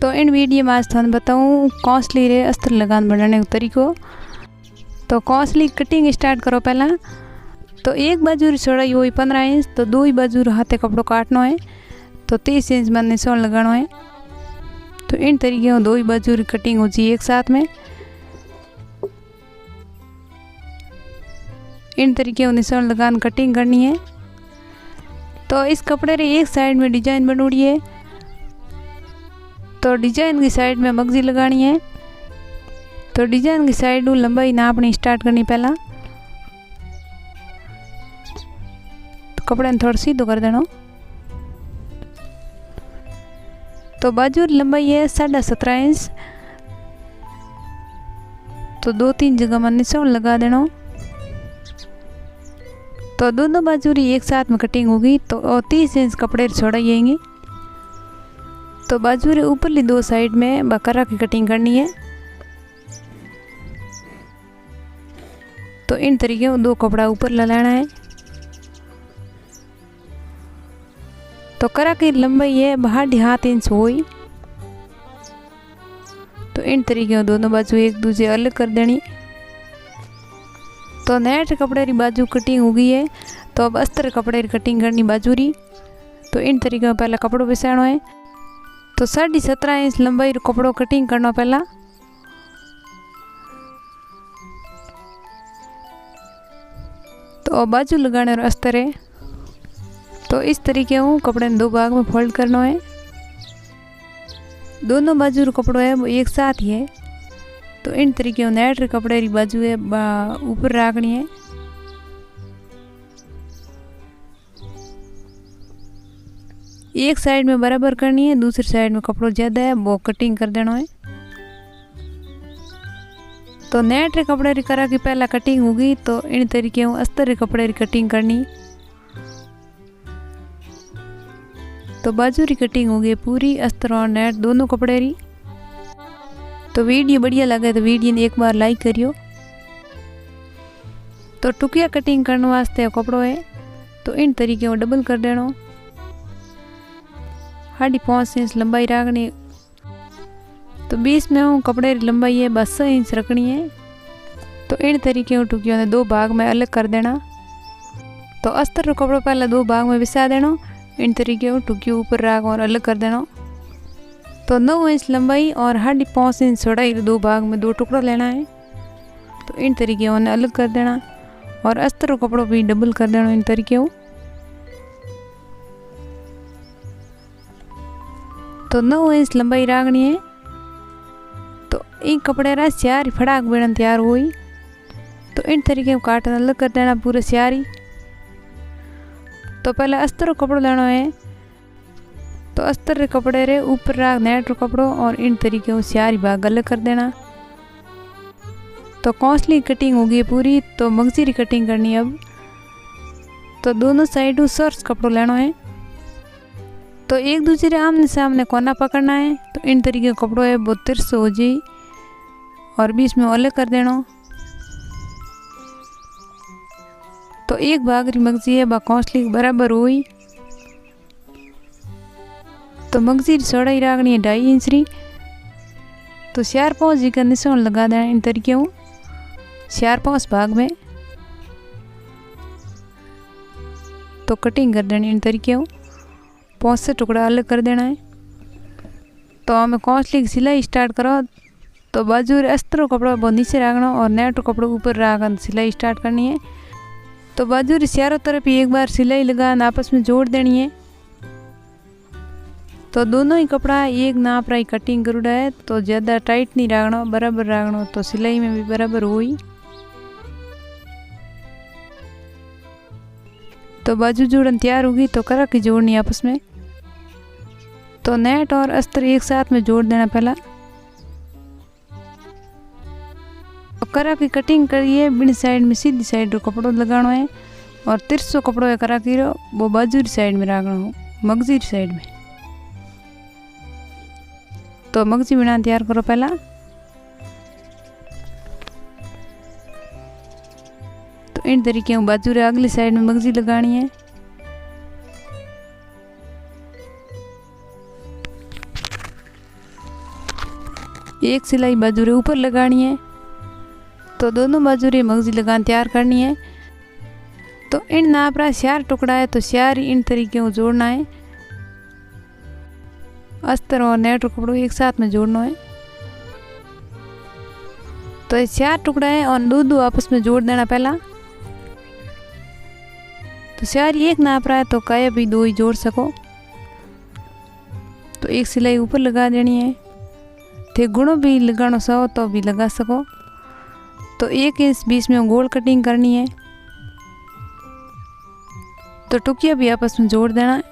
तो इन वीडियो में आज थाने बताऊँ कौंसली रे अस्तर लगान बनाने का तरीको। तो कौंसली कटिंग स्टार्ट करो पहला। तो एक बाजू चौड़ाई हुई 15 इंच, तो दो ही बाजू हाथे कपड़ो काटना है, तो 30 इंच में निशान लगाना है। तो इन तरीके दो ही बाजू कटिंग हो जी एक साथ में। इन तरीके निशान लगान कटिंग करनी है। तो इस कपड़े रे एक साइड में डिजाइन बनोड़ी है, तो डिजाइन की साइड में मगजी लगानी है। तो डिजाइन की साइड लंबाई नापनी स्टार्ट करनी पहला। तो कपड़े ने थोड़ा सीधो कर देना। तो बाजू लंबाई है 17.5 इंच, तो 2-3 जगह में निशान लगा देना। तो दोनों बाजू एक साथ में कटिंग होगी, तो 30 इंच कपड़े चौड़ाई आएंगी। तो बाजू रे ऊपरली दो साइड में बकरा की कटिंग करनी है। तो इन तरीके दो कपड़ा ऊपर लाना है। तो करा की लंबाई है 2.5 इंच हुई। तो इन तरीके दोनों बाजू एक दूसरे अलग कर देनी। तो नेट कपड़े री बाजू कटिंग हो गई है, तो अब अस्तर कपड़े री कटिंग करनी बाजू री। तो इन तरीके में पहला कपड़ो बिछाना है। तो 17.5 इंच लंबाई कपड़ो कटिंग करना पहला। तो बाजू लगाने और अस्तर है। तो इस तरीके हूँ कपड़े ने दो भाग में फोल्ड करना है। दोनों बाजू रो कपड़ो है वो एक साथ ही है। तो इन तरीके नेट रे कपड़े री बाजू है ऊपर रखनी है। एक साइड में बराबर करनी है, दूसरी साइड में कपड़ो ज़्यादा है वो कटिंग कर देना है। तो नेट रे कपड़े री करा की पहला कटिंग होगी, तो इन तरीके अस्तर रे कपड़े री कटिंग करनी। तो बाजू री कटिंग होगी पूरी अस्तर और नेट दोनों कपड़े री। तो वीडियो बढ़िया लगे तो वीडियो ने एक बार लाइक करियो। तो टुकिया कटिंग करने वास्ते कपड़ो है, तो इन तरीके डबल कर देना। 5.5 इंच लंबाई रखनी। तो 20 में कपड़े की लंबाई है 200 इंच रखनी है। तो इन तरीके टुकियों ने दो भाग में अलग कर देना। तो अस्तर रो कपड़ो पहले दो भाग में बिछा देना। इन तरीके टुकियों ऊपर रख और अलग कर देना। तो 9 इंच लंबाई और 5.5 इंच चौड़ाई दो भाग में दो टुकड़ा लेना है। तो इन तरीके उन्हें अलग कर देना और अस्तर रो कपड़ो भी डबल कर देना। इन तरीके तो 9 इंच लंबाई रखनी है। तो इन कपड़े रा स्यारी फड़ाक बेड़न तैयार हुई। तो इन तरीके काटन अलग कर देना पूरे स्यारी। तो पहले अस्तर रो कपड़ो लेना है। तो अस्तर रे कपड़े रे ऊपर रख नेट रो कपड़ो और इन तरीके स्यारी भाग अलग कर देना। तो कौंसली कटिंग होगी पूरी। तो मगजी री कटिंग करनी अब। तो दोनों साइड सर्च कपड़ो लेना है। तो एक दूसरे आमने सामने कोना पकड़ना है। तो इन तरीके कपड़ो है वो तिरछो हो जाए और बीच में अलग कर देना। तो एक भाग री मगजी है बा कौंसली बराबर हुई। तो मगजी री चौड़ाई रखनी है 2.5 इंच री। तो 4-5 जी का निशान लगा देना। इन तरीके 4-5 भाग में तो कटिंग कर देनी। इन तरीके 5 से टुकड़ा अलग कर देना है। तो हमें कौंसली की सिलाई स्टार्ट करो। तो बाजू अस्तर कपड़ा बहुत नीचे रखना और नेट कपड़ा ऊपर रखकर सिलाई स्टार्ट करनी है। तो बाजू री चारों तरफ ही एक बार सिलाई लगा आपस में जोड़ देनी है। तो दोनों ही कपड़ा एक नाप रही कटिंग करूड़ा है। तो ज़्यादा टाइट नहीं रखना, बराबर रखना। तो सिलाई में भी बराबर हुई। तो बाजू जोड़न तैयार होगी। तो करा की जोड़नी आपस में। तो नेट और अस्तर एक साथ में जोड़ देना पहला। तो करा की कटिंग करिए बिन साइड में सीधी साइड रो कपड़ो लगाना है और तिरछो कपड़ो है करा की रो वो बाजू री साइड में रखना हो, मगजी री साइड में। तो मगजी बिना तैयार करो पहला। तो इन तरीके बाजू रे अगली साइड में मगजी लगानी है। एक सिलाई बाजू रे ऊपर लगानी है। तो दोनों बाजू रे मगजी लगान तैयार करनी है। तो इन नाप रहा 4 टुकड़ा है, तो 4 इन तरीके को जोड़ना है। अस्तर और नेट कपड़ों एक साथ में जोड़ना है। तो ये 4 टुकड़ा है और दो आपस में जोड़ देना पहला। तो 4 एक नाप रहा है, तो काया भी 2 ही जोड़ सको। तो एक सिलाई ऊपर लगा देनी है। थे गुणों भी लगाना सको तो भी लगा सको। तो 1 इंच बीच में गोल कटिंग करनी है। तो टुकिया भी आपस में जोड़ देना है।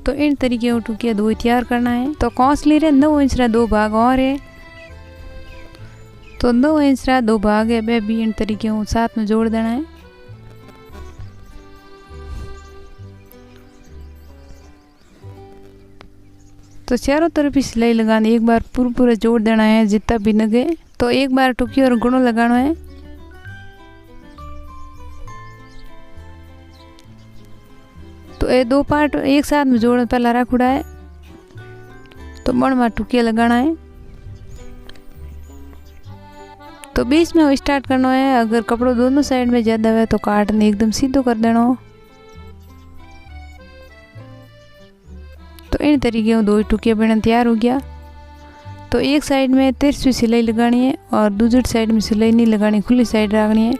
तो इन तरीके को टुकिया 2 तैयार करना है। तो कौंसली रे 9 इंच रा 2 भाग और है। तो 9 इंच रा 2 भाग है, वे भी इन तरीके को साथ में जोड़ देना है। तो चारों तरफ ही सिलाई लगाने एक बार पूरा जोड़ देना है जितना भी लगे। तो एक बार टुकी और गुणों लगाना है। तो ये 2 पार्ट एक साथ में जोड़ पहला रखुड़ा है। तो बण में टुकिया लगाना है। तो बीच में स्टार्ट करना है। अगर कपड़ों दोनों साइड में ज़्यादा है तो काटने एकदम सीधो कर देना हो। तो इन तरीके से 2 टुकिया बनना तैयार हो गया। तो एक साइड में तिरछी सिलाई लगानी है और दूसरी साइड में सिलाई नहीं लगानी, खुली साइड रखनी है।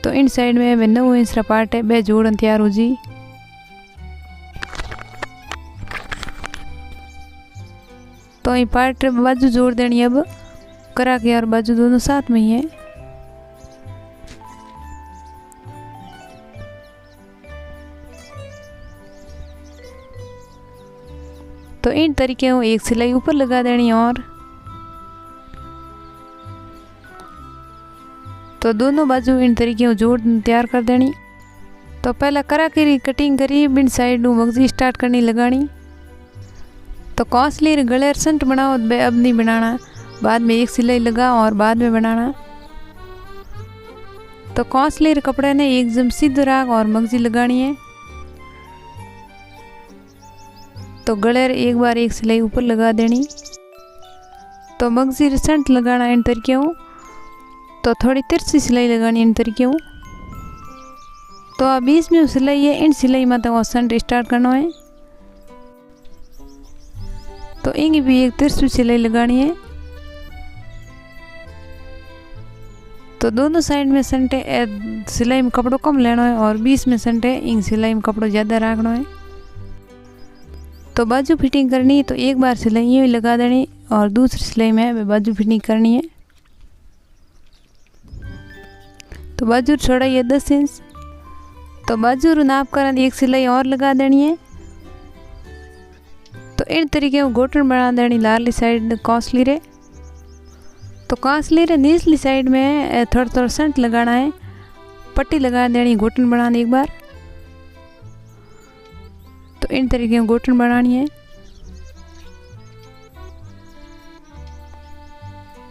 तो इन साइड में 9 इंच का पार्ट है, वह जोड़न तैयार हो जी। तो ये पार्ट बाजू जोड़ देनी है। अब करा के और बाजू दोनों साथ में ही है। तो इन तरीके को एक सिलाई ऊपर लगा देनी और तो दोनों बाजू इन तरीके को जोड़ तैयार कर देनी। तो पहला करा के कटिंग करी, बिन साइड मगजी स्टार्ट करनी लगानी। तो कौंसली गले संट बनाओ, अब नहीं बनाना, बाद में एक सिलाई लगा और बाद में बनाना। तो कौंसली कपड़े ने एकदम सीधे राग और मगजी लगानी है। तो गले एक बार एक सिलाई ऊपर लगा देनी। तो मगजी संट लगाना इन तरीके को। तो थोड़ी तिरछी सिलाई लगानी इन तरीके को। तो अब बीच में सिलाई है, इन सिलाई में तो संट स्टार्ट करना है। तो इंग भी एक तिरछी सिलाई लगानी है। तो दोनों साइड में संटे सिलाई में कपड़ों कम लेना है और बीच में संटे इंग सिलाई में कपड़ों ज़्यादा रखना है। तो बाजू फिटिंग करनी, तो एक बार सिलाई यूँ लगा देनी और दूसरी सिलाई में बाजू फिटिंग करनी है। तो बाजू चौड़ाई है 10 इंच। तो बाजू नाप कर एक सिलाई और लगा देनी है। तो इन तरीके को घोटन बना देनी लाली साइड कौंसली रे। तो कौंसली रे निचली साइड में थोड़ा संट लगाना है, पट्टी लगा देनी, घोटन बनानी एक बार। तो इन तरीके से घोटन बनानी है।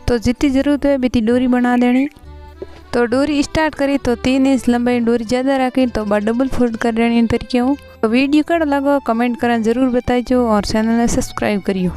तो जितनी ज़रूरत है बिती डोरी बना देनी। तो डोरी स्टार्ट करी तो 3 इंच लंबाई डोरी ज़्यादा रखी, तो बाद डबल फोल्ड कर देनी इन तरीके। तो वीडियो कैसा लगा कमेंट करना जरूर बताइए और चैनल ने सब्सक्राइब करियो।